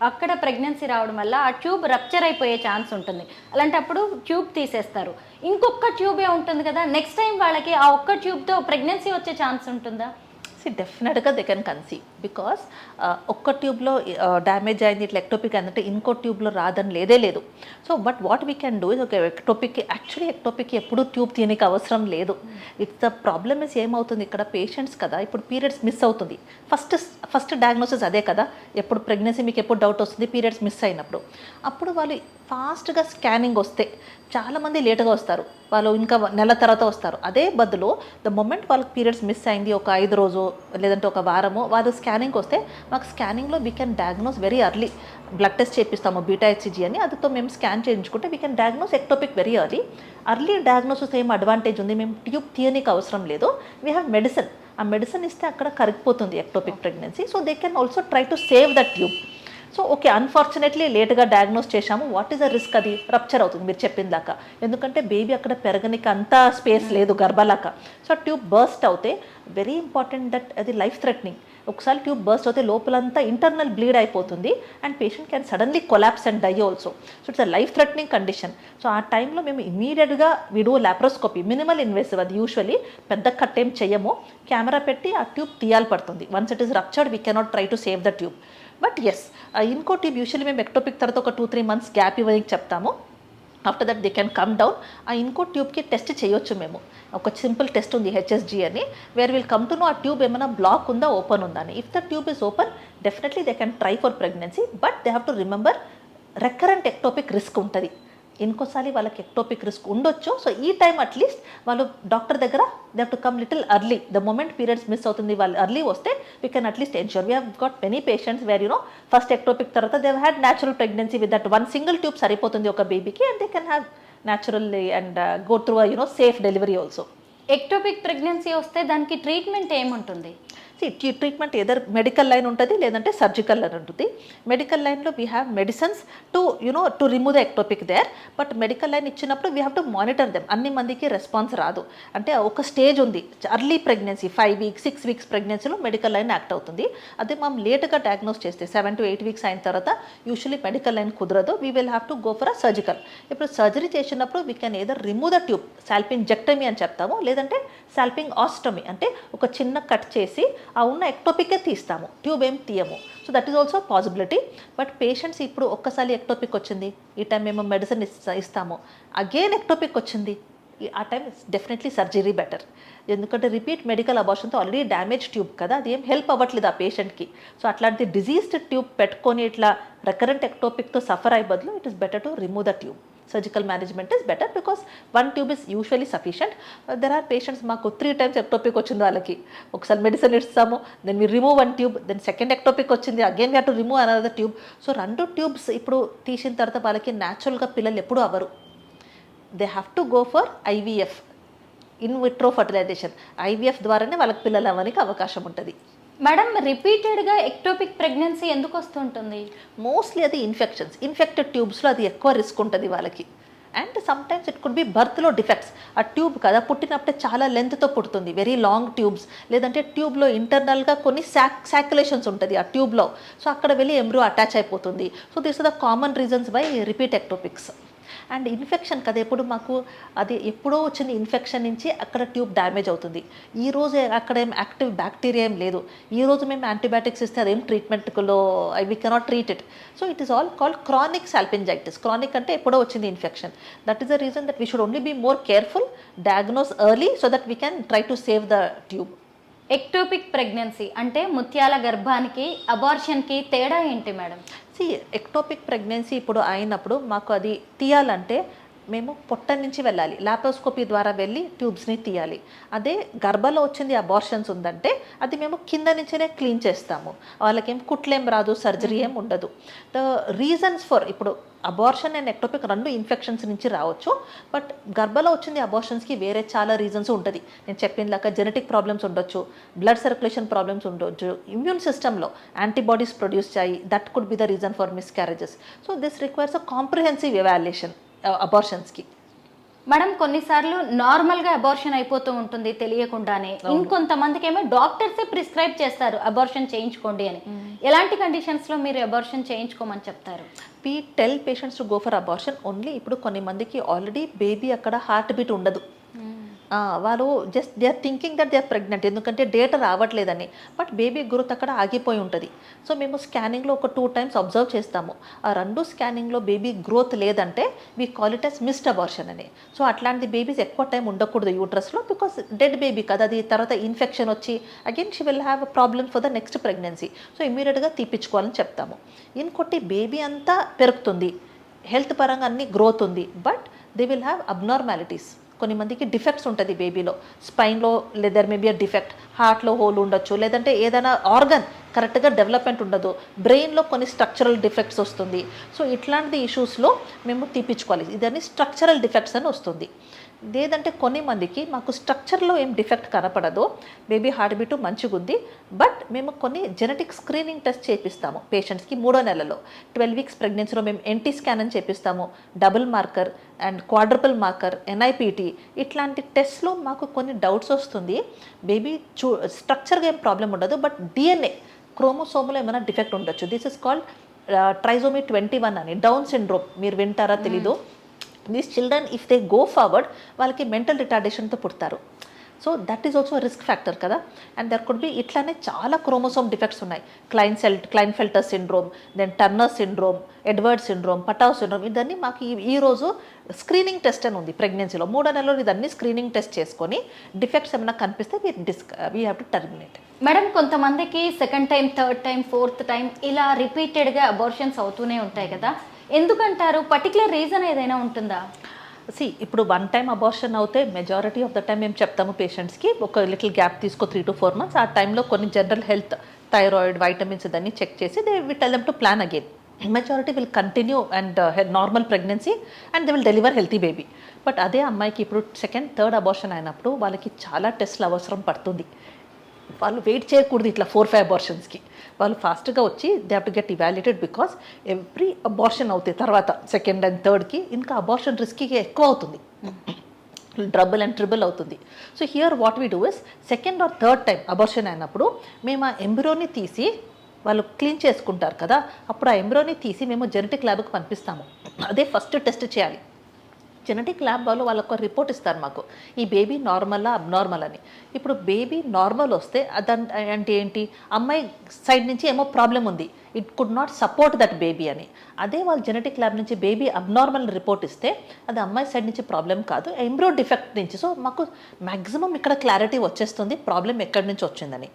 S2: అక్కడ ప్రెగ్నెన్సీ రావడం వల్ల ఆ ట్యూబ్ రప్చర్ అయిపోయే ఛాన్స్ ఉంటుంది. అలాంటప్పుడు ట్యూబ్ తీసేస్తారు. ఇంకొక ట్యూబే ఉంటుంది కదా, నెక్స్ట్ టైం వాళ్ళకి ఆ ఒక్క ట్యూబ్తో ప్రెగ్నెన్సీ వచ్చే ఛాన్స్ ఉంటుందా?
S3: డెఫినెట్గా దే కెన్ కన్సీవ్. బికాస్ ఒక్క ట్యూబ్లో డ్యామేజ్ అయింది ఇట్లా ఎక్టోపిక్ అంటే ఇంకో ట్యూబ్లో రాదని లేదే లేదు. So but what we can do is ఒక ఎక్టోపిక్కి ఎప్పుడు ట్యూబ్ తీయడానికి అవసరం లేదు. ఇట్స్ ద ప్రాబ్లమ్ ఇస్ ఏమవుతుంది ఇక్కడ పేషెంట్స్ కదా, ఇప్పుడు పీరియడ్స్ మిస్ అవుతుంది. ఫస్ట్ డయాగ్నోసిస్ అదే కదా, ఎప్పుడు ప్రెగ్నెన్సీ మీకు ఎప్పుడు డౌట్ వస్తుంది, పీరియడ్స్ మిస్ అయినప్పుడు. అప్పుడు వాళ్ళు ఫాస్ట్గా స్కానింగ్ వస్తే, చాలామంది లేటుగా వస్తారు, వాళ్ళు ఇంకా నెల తర్వాత వస్తారు. అదే బదులు ద మొమెంట్ వాళ్ళకి పీరియడ్స్ మిస్ అయింది ఒక 5 రోజు లేదంటే ఒక వారము, వాళ్ళు స్కానింగ్కి వస్తే మాకు స్కానింగ్లో we can diagnose very early. Blood test చేపిస్తాము బీటా హెచ్సిజీ అని, అదితో మేము స్కాన్ చేయించుకుంటే we can diagnose ectopic very early diagnosis. ఏం అడ్వాంటేజ్ ఉంది, మేము ట్యూబ్ తీయనికి అవసరం లేదు. We have medicine. ఆ మెడిసిన్ ఇస్తే అక్కడ కరిగిపోతుంది ectopic pregnancy. So they can also try to save the tube. So okay, unfortunately లేట్గా డయాగ్నోస్ చేశాము. వాట్ ఈస్ ద రిస్క్, అది రప్చర్ అవుతుంది మీరు చెప్పిన దాకా. ఎందుకంటే బేబీ అక్కడ పెరగనికి అంత స్పేస్ లేదు గర్భలాక. సో ట్యూబ్ బర్స్ట్ అవుతే వెరీ ఇంపార్టెంట్ దట్ అది లైఫ్ థ్రెటనింగ్. ఒకసారి ట్యూబ్ బర్స్ట్ అవుతే లోపలంతా ఇంటర్నల్ బ్లీడ్ అయిపోతుంది and patient can suddenly collapse and die also. So it's a life threatening condition. So ఆ టైంలో మేము ఇమీడియట్గా విడో లాప్రోస్కోపీ, మినిమల్ ఇన్వేసివ్, అది యూజువల్లీ పెద్ద కట్ ఏం చెయ్యము, కెమెరా పెట్టి ఆ ట్యూబ్ తీయాలి పడుతుంది. Once it is ruptured we cannot try to save the tube. But yes, ఇంకో ట్యూబ్ యూజువల్లీ మేము ఎక్టోపిక్ తర్వాత ఒక 2-3 months గ్యాప్ ఇవ్వడానికి చెప్తాము. After that they can come down. ఆ ఇంకో ట్యూబ్కి టెస్ట్ చేయొచ్చు మేము. ఒక సింపుల్ టెస్ట్ ఉంది హెచ్ఎస్జీ అని, where will come to know ఆ ట్యూబ్ ఏమైనా బ్లాక్ ఉందా ఓపెన్ ఉందా అని. If the tube is open definitely they can try for pregnancy. But they have to remember recurrent ectopic risk ఉంటుంది. ఇంకోసారి వాళ్ళకి ఎక్టోపిక్ రిస్క్ ఉండొచ్చు. సో ఈ టైం అట్లీస్ట్ వాళ్ళు డాక్టర్ దగ్గర they have to come little early. The moment periods miss అవుతుంది వాళ్ళు ఎర్లీ వస్తే we can at least ensure. We have got many patients where first ectopic తర్వాత they had natural pregnancy with that 1 single tube సరిపోతుంది ఒక బేబీకి, and they can have naturally and go through safe delivery also.
S2: Ectopic pregnancy వస్తే దానికి ట్రీట్మెంట్ ఏముంటుంది?
S3: ట్రీట్మెంట్ ఏదర్ మెడికల్ లైన్ ఉంటుంది లేదంటే సర్జికల్ లైన్ ఉంటుంది. మెడికల్ లైన్లో we have medicines to remove the ectopic there. But medical line ఇచ్చినప్పుడు we have to monitor them. అన్ని మందికి రెస్పాన్స్ రాదు. అంటే ఒక స్టేజ్ ఉంది, అర్లీ ప్రెగ్నెన్సీ 5 weeks 6 weeks ప్రెగ్నెన్సీలో మెడికల్ లైన్ యాక్ట్ అవుతుంది. అదే మనం లేట్గా డయాగ్నోస్ చేస్తే 7 to 8 weeks అయిన తర్వాత యూజువలీ మెడికల్ లైన్ కుదరదు. We will have to go for a surgical. ఇప్పుడు సర్జరీ చేసినప్పుడు we can either remove the tube, salpingectomy అని చెప్తాము, లేదంటే సాల్పింగ్ ఆస్టమీ అంటే ఒక చిన్న కట్ చేసి ఆ ఉన్న ఎక్టోపికే తీస్తాము, ట్యూబ్ ఏం తీయము. So that is also possibility. But patients ఇప్పుడు ఒక్కసారి ఎక్టోపిక్ వచ్చింది, ఈ టైం మేము మెడిసిన్ ఇస్తాము, అగైన్ ఎక్టోపిక్ వచ్చింది, ఆ టైం డెఫినెట్లీ సర్జరీ బెటర్. ఎందుకంటే రిపీట్ మెడికల్ అబార్షన్తో ఆల్రెడీ డ్యామేజ్ ట్యూబ్ కదా, అది ఏం హెల్ప్ అవ్వట్లేదు ఆ పేషెంట్కి. సో అట్లాంటి డిజీజ్డ్ ట్యూబ్ పెట్టుకొని ఇట్లా రికరెంట్ ఎక్టోపిక్తో సఫర్ అయ్యే బదులు it is better to remove the tube. Surgical management is better because one tube is usually sufficient. There are patients మాకు 3 times ectopic వచ్చింది వాళ్ళకి, ఒకసారి మెడిసిన్ ఇస్తాము, then we remove 1 tube, then second ectopic వచ్చింది, again we have to remove another tube. So 2 tubes ఇప్పుడు తీసిన తర్వాత వాళ్ళకి న్యాచురల్గా పిల్లలు ఎప్పుడూ అవ్వరు. They have to go for IVF, in vitro fertilisation. IVF ద్వారానే వాళ్ళకి పిల్లలు అవ్వడానికి అవకాశం ఉంటుంది.
S2: మేడం, రిపీటెడ్గా ఎక్టోపిక్ ప్రెగ్నెన్సీ ఎందుకు వస్తుంటుంది?
S3: మోస్ట్లీ అది ఇన్ఫెక్టెడ్ ట్యూబ్స్లో అది ఎక్కువ రిస్క్ ఉంటుంది వాళ్ళకి. And sometimes it could be బర్త్లో డిఫెక్ట్స్. ఆ ట్యూబ్ కదా పుట్టినప్పుడే చాలా లెంత్తో పుడుతుంది, వెరీ లాంగ్ ట్యూబ్స్, లేదంటే ట్యూబ్లో ఇంటర్నల్గా కొన్ని సాక్యులేషన్స్ ఉంటుంది ఆ ట్యూబ్లో. సో అక్కడ వెళ్ళి ఎంబ్రో అటాచ్ అయిపోతుంది. So this are the common reasons by repeat ectopics. And infection కదా, ఎప్పుడు మాకు అది ఎప్పుడో వచ్చిన ఇన్ఫెక్షన్ నుంచి అక్కడ ట్యూబ్ డ్యామేజ్ అవుతుంది. ఈరోజు అక్కడ ఏం యాక్టివ్ బ్యాక్టీరియా ఏం లేదు, ఈరోజు మేము యాంటీబయాటిక్స్ ఇస్తే అదేం ట్రీట్మెంట్లో we cannot treat it. So it is all called chronic salpingitis. Chronic అంటే ఎప్పుడో వచ్చింది infection. That is the reason that we should only be more careful, diagnose early so that we can try to save the tube.
S2: Ectopic pregnancy అంటే ముత్యాల గర్భానికి అబార్షన్కి తేడా ఏంటి మేడం?
S3: ఎక్టోపిక్ ప్రెగ్నెన్సీ ఇప్పుడు అయినప్పుడు మాకు అది తీయాలంటే మేము పొట్ట నుంచి వెళ్ళాలి, లాప్రోస్కోపీ ద్వారా వెళ్ళి ట్యూబ్స్ని తీయాలి. అదే గర్భంలో వచ్చింది అబార్షన్స్ ఉందంటే అది మేము కింద నుంచేనే క్లీన్ చేస్తాము, వాళ్ళకేం కుట్లేం రాదు, సర్జరీ ఏం ఉండదు. ద రీజన్స్ ఫర్ ఇప్పుడు అబార్షన్ అండ్ ఎక్టోపిక్ 2 ఇన్ఫెక్షన్స్ నుంచి రావచ్చు. బట్ గర్భంలో వచ్చింది అబార్షన్స్కి వేరే చాలా రీజన్స్ ఉంటుంది. నేను చెప్పినలాగా జెనెటిక్ ప్రాబ్లమ్స్ ఉండొచ్చు, బ్లడ్ సర్క్యులేషన్ ప్రాబ్లమ్స్ ఉండొచ్చు, ఇమ్యూన్ సిస్టంలో యాంటీబాడీస్ ప్రొడ్యూస్ చేయి, that could be the reason for miscarriages. So this requires a comprehensive evaluation అబార్షన్స్కి.
S2: మేడం, కొన్నిసార్లు నార్మల్గా అబార్షన్ అయిపోతూ ఉంటుంది తెలియకుండానే. ఇంకొంతమందికి ఏమో డాక్టర్సే ప్రిస్క్రైబ్ చేస్తారు అబార్షన్ చేయించుకోండి అని. ఎలాంటి కండిషన్స్లో మీరు అబార్షన్ చేయించుకోమని చెప్తారు?
S3: We tell patients to go for abortion only ఇప్పుడు కొన్ని మందికి ఆల్రెడీ బేబీ అక్కడ హార్ట్ బీట్ ఉండదు, వాళ్ళు just they are thinking that they are pregnant ఎందుకంటే డేటా రావట్లేదని, బట్ బేబీ గ్రోత్ అక్కడ ఆగిపోయి ఉంటుంది. సో మేము స్కానింగ్లో ఒక 2 times అబ్జర్వ్ చేస్తాము. ఆ 2 స్కానింగ్లో బేబీ గ్రోత్ లేదంటే we call it as missed abortion అని. సో అట్లాంటి బేబీస్ ఎక్కువ టైం ఉండకూడదు యూట్రస్లో, బికాస్ డెడ్ బేబీ కదా, అది తర్వాత ఇన్ఫెక్షన్ వచ్చి again she will have problem for the next pregnancy. So ఇమీడియట్గా తీపించుకోవాలని చెప్తాము. ఇంకోటి బేబీ అంతా పెరుగుతుంది, హెల్త్ పరంగా అన్ని గ్రోత్ ఉంది, but they will have abnormalities. కొన్ని మందికి డిఫెక్ట్స్ ఉంటుంది బేబీలో, స్పైన్లో there may be a defect, హార్ట్లో హోల్ ఉండొచ్చు, లేదంటే ఏదైనా ఆర్గన్ కరెక్ట్గా డెవలప్మెంట్ ఉండదు, బ్రెయిన్లో కొన్ని స్ట్రక్చరల్ డిఫెక్ట్స్ వస్తుంది. సో ఇట్లాంటి ఇష్యూస్లో మేము తీపించుకోవాలి. ఇదన్నీ స్ట్రక్చరల్ డిఫెక్ట్స్ అని వస్తుంది. లేదంటే కొన్ని మందికి మాకు స్ట్రక్చర్లో ఏం డిఫెక్ట్ కనపడదు, బేబీ హార్ట్ బీటు మంచిగా ఉంది, బట్ మేము కొన్ని జెనెటిక్ స్క్రీనింగ్ టెస్ట్ చేపిస్తాము పేషెంట్స్కి 3వ నెలలో. 12 weeks ప్రెగ్నెన్సీలో మేము NT స్కాన్ అని చేపిస్తాము, double marker and quadruple marker, NIPT. ఇట్లాంటి టెస్ట్లో మాకు కొన్ని డౌట్స్ వస్తుంది. బేబీ స్ట్రక్చర్గా ఏం ప్రాబ్లం ఉండదు, బట్ DNA క్రోమోసోమ్లో ఏమైనా డిఫెక్ట్ ఉండొచ్చు. దిస్ ఇస్ కాల్డ్ ట్రైజోమీ 21 అని, డౌన్ సిండ్రోమ్. మీరు వింటారా తెలీదు. These children if they go forward వాళ్ళకి మెంటల్ రిటార్డేషన్తో పుడతారు. So that is also risk factor కదా. అండ్ దర్ కుడ్ బి ఇట్లానే చాలా క్రోమోసోమ్ డిఫెక్ట్స్ ఉన్నాయి. Klinefelter syndrome, then Turner syndrome, Edward syndrome, Patau syndrome. ఇదన్నీ మాకు ఈరోజు స్క్రీనింగ్ టెస్ట్ అని ఉంది ప్రెగ్నెన్సీలో. 3వ నెలలో ఇదన్నీ స్క్రీనింగ్ టెస్ట్ చేసుకొని డిఫెక్ట్స్ ఏమైనా కనిపిస్తే we have to terminate.
S2: Madam, కొంతమందికి 2nd time, 3rd time, 4th time ఇలా రిపీటెడ్గా అబార్షన్స్ అవుతూనే ఉంటాయి కదా, ఎందుకంటారు? పర్టికులర్ రీజన్ ఏదైనా ఉంటుందా?
S3: ఇప్పుడు 1 time అబార్షన్ అవుతే మెజారిటీ ఆఫ్ ద టైం మేము చెప్తాము పేషెంట్స్కి ఒక లిటిల్ గ్యాప్ తీసుకో 3 to 4 months. ఆ టైంలో కొన్ని జనరల్ హెల్త్, థైరాయిడ్, వైటమిన్స్ ఇదన్నీ చెక్ చేసి they will tell them to plan again. Majority will continue and normal pregnancy and they will deliver healthy baby. But అదే అమ్మాయికి ఇప్పుడు 2nd, 3rd అబార్షన్ అయినప్పుడు వాళ్ళకి చాలా టెస్ట్లు అవసరం పడుతుంది. వాళ్ళు వెయిట్ చేయకూడదు ఇట్లా 4-5 అబార్షన్స్కి. వాళ్ళు ఫాస్ట్గా వచ్చి they have to get evaluated, because every abortion అవుతాయి తర్వాత సెకండ్ అండ్ థర్డ్కి ఇంకా అబార్షన్ రిస్క్ ఎక్కువ అవుతుంది, డబుల్ అండ్ ట్రిబుల్ అవుతుంది. So here what we do is second or third time abortion అయినప్పుడు మేము ఆ ఎంబ్రియోని తీసి వాళ్ళు క్లీన్ చేసుకుంటారు కదా, అప్పుడు ఆ ఎంబ్రియోని తీసి మేము జెనెటిక్ ల్యాబ్కి పంపిస్తాము. అదే ఫస్ట్ టెస్ట్ చేయాలి. జెనెటిక్ ల్యాబ్ వాళ్ళు వాళ్ళకు రిపోర్ట్ ఇస్తారు మాకు, ఈ బేబీ నార్మలా అబ్నార్మల్ అని. ఇప్పుడు బేబీ నార్మల్ వస్తే అంటే ఏంటి, అమ్మాయి సైడ్ నుంచి ఏమో ప్రాబ్లం ఉంది, it could not support that baby అని. అదే వాళ్ళు జెనెటిక్ ల్యాబ్ నుంచి బేబీ అబ్నార్మల్ రిపోర్ట్ ఇస్తే అది అమ్మాయి సైడ్ నుంచి ప్రాబ్లం కాదు, ఎంబ్రియో డిఫెక్ట్ నుంచి. సో మాకు మ్యాక్సిమం ఇక్కడ క్లారిటీ వచ్చేస్తుంది ప్రాబ్లం ఎక్కడి నుంచి వచ్చిందని.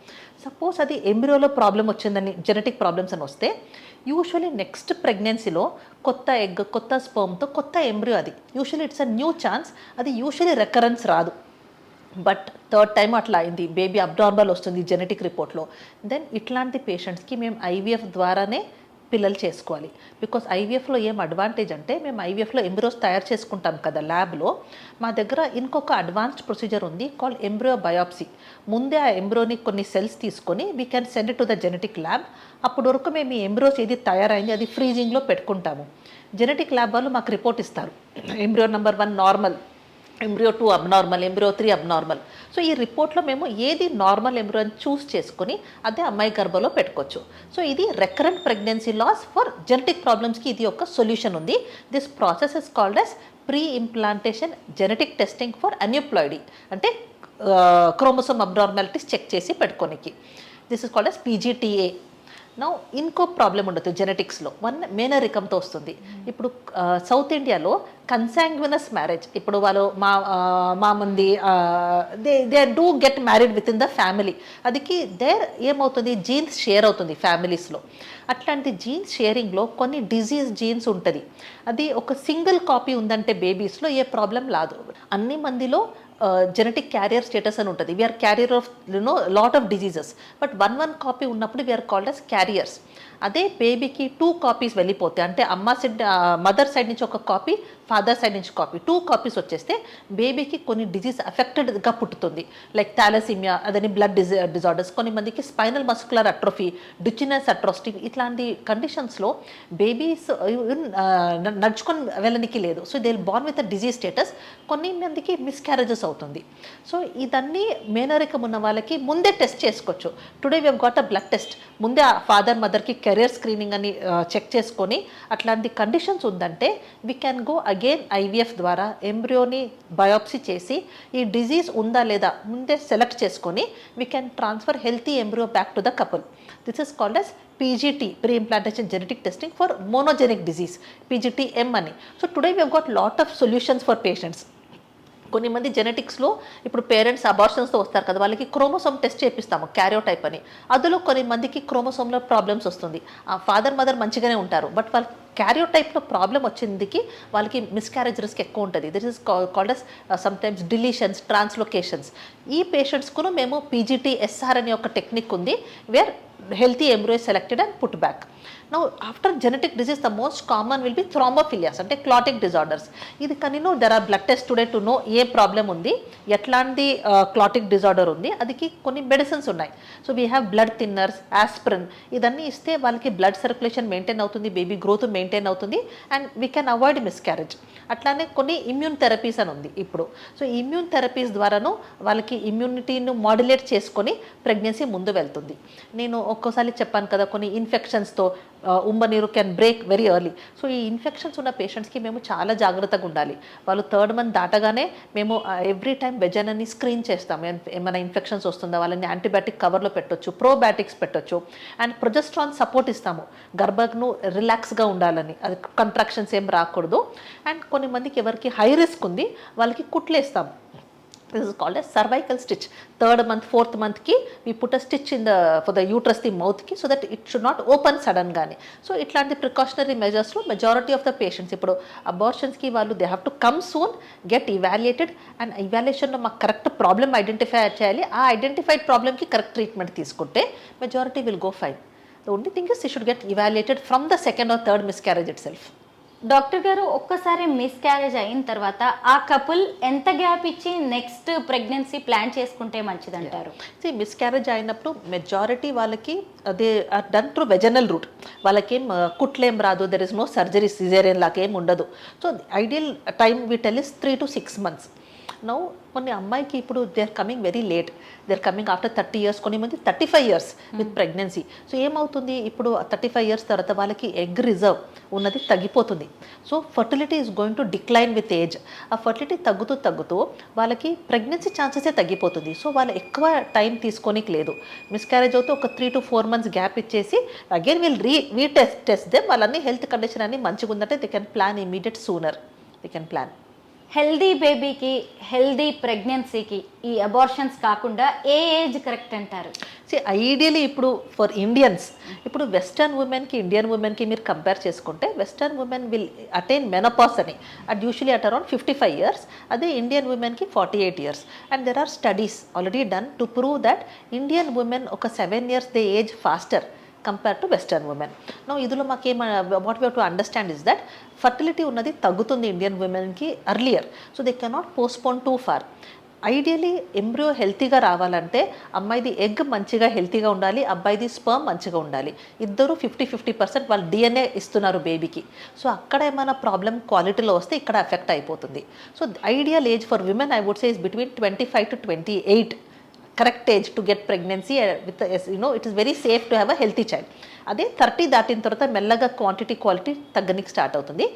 S3: సపోజ్ అది ఎంబ్రియోలో ప్రాబ్లం వచ్చిందని, జెనెటిక్ ప్రాబ్లమ్స్ అని వస్తే యూజువలీ నెక్స్ట్ ప్రెగ్నెన్సీలో కొత్త ఎగ్, కొత్త స్పర్మ్తో కొత్త ఎంబ్రియో, అది usually it's a new chance, అది యూజువలీ రెకరెన్స్ రాదు. బట్ థర్డ్ టైం అట్లా అయింది, బేబీ అబ్నార్మల్ వస్తుంది జెనెటిక్ రిపోర్ట్లో, దెన్ ఇట్లాంటి పేషెంట్స్కి మేము ఐవీఎఫ్ ద్వారానే పిల్లలు చేసుకోవాలి. బికాస్ ఐవీఎఫ్లో ఏం అడ్వాంటేజ్ అంటే మేము ఐవీఎఫ్లో ఎంబ్రియోస్ తయారు చేసుకుంటాం కదా ల్యాబ్లో, మా దగ్గర ఇంకొక అడ్వాన్స్డ్ ప్రొసీజర్ ఉంది కాల్డ్ ఎంబ్రియో బయాప్సీ. ముందే ఆ ఎంబ్రియోని కొన్ని సెల్స్ తీసుకొని we can send it to the genetic lab. అప్పటి వరకు మేము ఈ ఎంబ్రియోస్ ఏది తయారైంది అది ఫ్రీజింగ్లో పెట్టుకుంటాము. జెనెటిక్ ల్యాబ్ వాళ్ళు మాకు రిపోర్ట్ ఇస్తారు, embryo number 1 normal, embryo 2 abnormal, embryo 3 abnormal. So ఈ రిపోర్ట్లో మేము ఏది నార్మల్ ఎంబ్రియో అని చూస్ చేసుకొని అదే అమ్మాయి గర్భంలో పెట్టుకోవచ్చు. సో ఇది recurrent pregnancy loss for genetic ప్రాబ్లమ్స్కి ఇది ఒక సొల్యూషన్ ఉంది. This process is called as pre implantation genetic testing for aneuploidy, అంటే క్రోమోసోమ్ అబ్నార్మాలిటీస్ చెక్ చేసి పెట్టుకోనికి. This is called as PGTA. Now ఇంకో ప్రాబ్లం ఉండదు జెనెటిక్స్లో, మేనరికంతో వస్తుంది. ఇప్పుడు సౌత్ ఇండియాలో కన్సాంగ్వినస్ మ్యారేజ్, ఇప్పుడు వాళ్ళు మా మంది they do get married with in the family, అదికి దేర్ ఏమవుతుంది జీన్స్ షేర్ అవుతుంది ఫ్యామిలీస్లో. అట్లాంటి జీన్స్ షేరింగ్లో కొన్ని డిజీజ్ జీన్స్ ఉంటుంది, అది ఒక సింగిల్ కాపీ ఉందంటే బేబీస్లో ఏ ప్రాబ్లం రాదు. అన్ని మందిలో జెనెటిక్ క్యారియర్ స్టేటస్ అని ఉంటుంది, we are carrier of lot of diseases, but 1 copy ఉన్నప్పుడు వీఆర్ కాల్డ్ as క్యారియర్స్. అదే బేబీకి 2 కాపీస్ వెళ్ళిపోతే, అంటే మదర్ సైడ్ నుంచి ఒక కాపీ, ఫాదర్ సైడ్ నుంచి కాపీ, 2 కాపీస్ వచ్చేస్తే బేబీకి కొన్ని డిజీజ్ అఫెక్టెడ్గా పుట్టుతుంది, లైక్ థాలసీమియా, అదని బ్లడ్ డిజార్డర్స్, కొన్ని మందికి స్పైనల్ మస్కులర్ అట్రోఫీ, డుచినస్ అట్రోస్టీ, ఇట్లాంటి కండిషన్స్లో బేబీస్ నడుచుకొని వెళ్ళనికి లేదు. So they will Born with a disease status, కొన్ని మందికి మిస్క్యారేజెస్ అవుతుంది. సో ఇదన్నీ మేనరికం ఉన్న వాళ్ళకి ముందే టెస్ట్ చేసుకోవచ్చు. Today we have got a blood test, ముందే ఆ ఫాదర్ మదర్కి కెరియర్ స్క్రీనింగ్ అని చెక్ చేసుకొని అట్లాంటి కండిషన్స్ ఉందంటే we can go again IVF ద్వారా ఎంబ్రియోని బయాప్సీ చేసి ఈ డిజీజ్ ఉందా లేదా ముందే సెలెక్ట్ చేసుకొని we can transfer healthy embryo back to the couple. This is called as PGT, pre implantation genetic testing for monogenic disease, PGTM అని. So today we have got lot of solutions for patients. కొన్ని మంది జెనెటిక్స్లో ఇప్పుడు పేరెంట్స్ అబార్షన్స్తో వస్తారు కదా, వాళ్ళకి క్రోమోసోమ్ టెస్ట్ చేపిస్తాము క్యారియోటైప్ అని, అందులో కొన్ని మందికి క్రోమోసోమ్లో ప్రాబ్లమ్స్ వస్తుంది. ఆ ఫాదర్ మదర్ మంచిగానే ఉంటారు, బట్ వాళ్ళ క్యారియోటైప్లో ప్రాబ్లం వచ్చిందికి వాళ్ళకి మిస్క్యారేజ్ రిస్క్ ఎక్కువ ఉంటుంది. This is called as sometimes deletions, translocations. ఈ పేషెంట్స్కు మేము PGT-SR అనే ఒక టెక్నిక్ ఉంది, where healthy embryo is selected and put back. Now after genetic disease the most common will be thrombophilias, అంటే clotting disorders. ఇది కానీ there are blood tests today to know A problem ఉంది, ఎట్లాంటి clotting disorder ఉంది, అదికి కొన్ని మెడిసిన్స్ ఉన్నాయి. So we have blood thinners, aspirin, ఇదన్నీ ఇస్తే వాళ్ళకి బ్లడ్ సర్క్యులేషన్ మెయింటైన్ అవుతుంది, బేబీ గ్రోత్ మెయింటైన్ అవుతుంది, and we can avoid miscarriage. అట్లానే కొన్ని ఇమ్యూన్ థెరపీస్ అని ఉంది ఇప్పుడు. సో ఇమ్యూన్ థెరపీస్ ద్వారాను వాళ్ళకి ఇమ్యూనిటీను మాడ్యులేట్ చేసుకొని ప్రెగ్నెన్సీ ముందు వెళ్తుంది. నేను ఒక్కోసారి చెప్పాను కదా, కొన్ని ఇన్ఫెక్షన్స్తో ఉమ్మనీరు can break very early. So ఈ ఇన్ఫెక్షన్స్ ఉన్న పేషెంట్స్కి మేము చాలా జాగ్రత్తగా ఉండాలి. వాళ్ళు 3rd మంత్ దాటగానే మేము ఎవ్రీ టైం వెజైనాని స్క్రీన్ చేస్తాం, ఏమైనా ఇన్ఫెక్షన్స్ వస్తుందా, వాళ్ళని యాంటీబయాటిక్ కవర్లో పెట్టొచ్చు, ప్రోబయాటిక్స్ పెట్టొచ్చు, అండ్ ప్రొజెస్ట్రాన్ సపోర్ట్ ఇస్తాము గర్భను రిలాక్స్గా ఉండాలని, అది కంట్రాక్షన్స్ ఏం రాకూడదు. అండ్ కొన్ని మందికి ఎవరికి హై రిస్క్ ఉంది వాళ్ళకి కుట్లేస్తాము. This is called as cervical stitch. 3rd month, 4th month ki we put a stitch in for the uterus, the mouth ki, so that it should not open sudden gaani. So itlanti precautionary measures lo majority of the patients ippudu abortions ki vallu they have to come soon, get evaluated, and evaluation lo mak correct problem identify cheyali, aa identified problem ki correct treatment తీసుకుంటే majority will go fine. The only thing is you should get evaluated from the 2nd or 3rd miscarriage itself.
S2: Doctor గారు, ఒక్కసారి మిస్క్యారేజ్ అయిన తర్వాత ఆ కపుల్ ఎంత గ్యాప్ ఇచ్చి నెక్స్ట్ ప్రెగ్నెన్సీ ప్లాన్ చేసుకుంటే మంచిదంటారు?
S3: మిస్క్యారేజ్ అయినప్పుడు మెజారిటీ వాళ్ళకి they are done through vaginal route. వాళ్ళకేం కుట్లేం రాదు, there is no surgery, caesarean లాగా ఏం ఉండదు. So ideal time we tell is 3 to 6 months. Now కొన్ని అమ్మాయికి ఇప్పుడు they are coming very late, they are coming after 30 years, కొన్ని మంది 35 years విత్ ప్రెగ్నెన్సీ. సో ఏమవుతుంది, ఇప్పుడు 35 years తర్వాత వాళ్ళకి ఎగ్ రిజర్వ్ ఉన్నది తగ్గిపోతుంది. So fertility is going to decline with age. ఆ ఫర్టిలిటీ తగ్గుతూ వాళ్ళకి ప్రెగ్నెన్సీ ఛాన్సెసే తగ్గిపోతుంది. సో వాళ్ళు ఎక్కువ టైం తీసుకోనికి లేదు. మిస్క్యారేజ్ అవుతే ఒక 3 to 4 months గ్యాప్ ఇచ్చేసి అగైన్ వీల్ టెస్ట్ దెమ్. వాళ్ళన్నీ హెల్త్ కండిషన్ అన్ని మంచిగా ఉందంటే they can plan immediate sooner, they can plan.
S2: Healthy బేబీకి, హెల్దీ ప్రెగ్నెన్సీకి ఈ అబార్షన్స్ కాకుండా ఏ ఏజ్ కరెక్ట్ అంటారు?
S3: ఐడియలీ ఇప్పుడు ఫర్ ఇండియన్స్, ఇప్పుడు వెస్టర్న్ ఉమెన్కి ఇండియన్ ఉమెన్కి మీరు కంపేర్ చేసుకుంటే western women will attain menopause అని at usually at around 55 years. అదే ఇండియన్ ఉమెన్కి 48 years. And there are studies already done to prove that Indian women ఒక 7 years they age faster compare to western women. No ఇదిలో మాకేం what we to understand is that fertility ఉన్నది తగ్గుతుంది ఇండియన్ ఉమెన్కి earlier. So they cannot postpone too far. Ideally embryo హెల్తీగా రావాలంటే అమ్మాయిది ఎగ్ మంచిగా హెల్తీగా ఉండాలి, అబ్బాయిది స్పర్మ్ మంచిగా ఉండాలి. ఇద్దరు 50% వాళ్ళు డిఎన్ఏ ఇస్తున్నారు బేబీకి. సో అక్కడ ఏమైనా ప్రాబ్లం క్వాలిటీలో వస్తే ఇక్కడ ఎఫెక్ట్ అయిపోతుంది. So ideal age for women I would say is between 25 to 28. Correct age to get pregnancy with it is very safe to have a healthy child. అదే 30 దాటిన తర్వాత మెల్లగా క్వాంటిటీ క్వాలిటీ తగ్గనికి స్టార్ట్ అవుతుంది.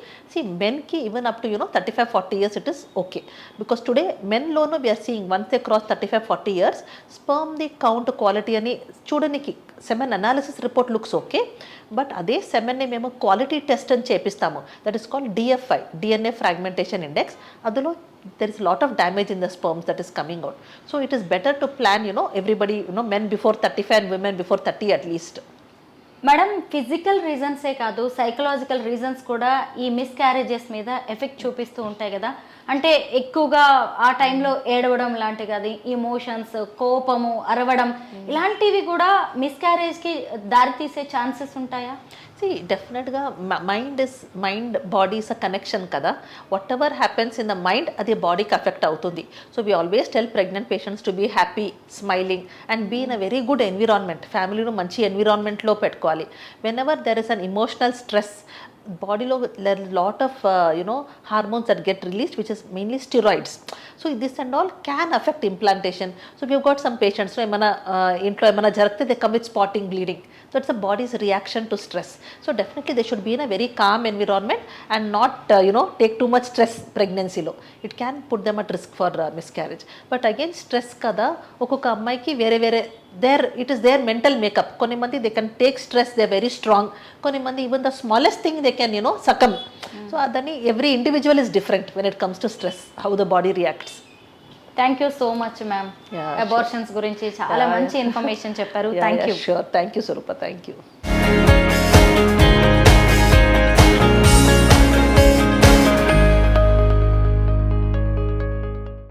S3: మెన్కి even up to 35-40 years it is okay. Because today మెన్లోనూ we're seeing once they cross 35-40 years sperm the count quality అని చూడడానికి semen analysis report looks okay. But అదే సెమెన్ని మేము క్వాలిటీ టెస్ట్ అని చేపిస్తాము, that is called DFI, DNA fragmentation index. అందులో there is a lot of damage in the sperms that is coming out. So it is better to plan everybody men before 35 and women before 30 at least.
S2: Madam, physical రీజన్సే కాదు, సైకలాజికల్ రీజన్స్ కూడా ఈ మిస్క్యారేజెస్ మీద ఎఫెక్ట్ చూపిస్తూ ఉంటాయి కదా. అంటే ఎక్కువగా ఆ టైంలో ఏడవడం లాంటివి, అది ఇమోషన్స్, కోపము, అరవడం, ఇలాంటివి కూడా మిస్క్యారేజ్కి దారితీసే ఛాన్సెస్ ఉంటాయా?
S3: డెఫినెట్గా mind body is a connection కదా. Whatever happens in the mind అది బాడీకి అఫెక్ట్ అవుతుంది. So we always tell pregnant patients to be happy, smiling and be in a very good environment. ఫ్యామిలీను మంచి ఎన్విరాన్మెంట్లో పెట్టుకోవాలి. Whenever there is an emotional stress, బాడీలో lot of hormones that get released which is mainly steroids. So this and all can affect implantation. So we got some patients ఏమైనా ఇంట్లో ఏమైనా జరిగితే they come with spotting, bleeding. So it's a body's reaction to stress. So definitely they should be in a very calm environment and not take too much stress pregnancy lo. It can put them at risk for miscarriage. But again stress kada okoka ammaiki vere it is their mental makeup. Konni mandi they can take stress, they are very strong. Konni mandi even the smallest thing they can succumb. So adani every individual is different when it comes to stress, how the body reacts.
S2: Thank you so much ma'am. Abortions గురించి చాలా మంచి ఇన్ఫర్మేషన్ చెప్పారు. Thank you.
S3: Sure. Thank you, Surupa. Thank you.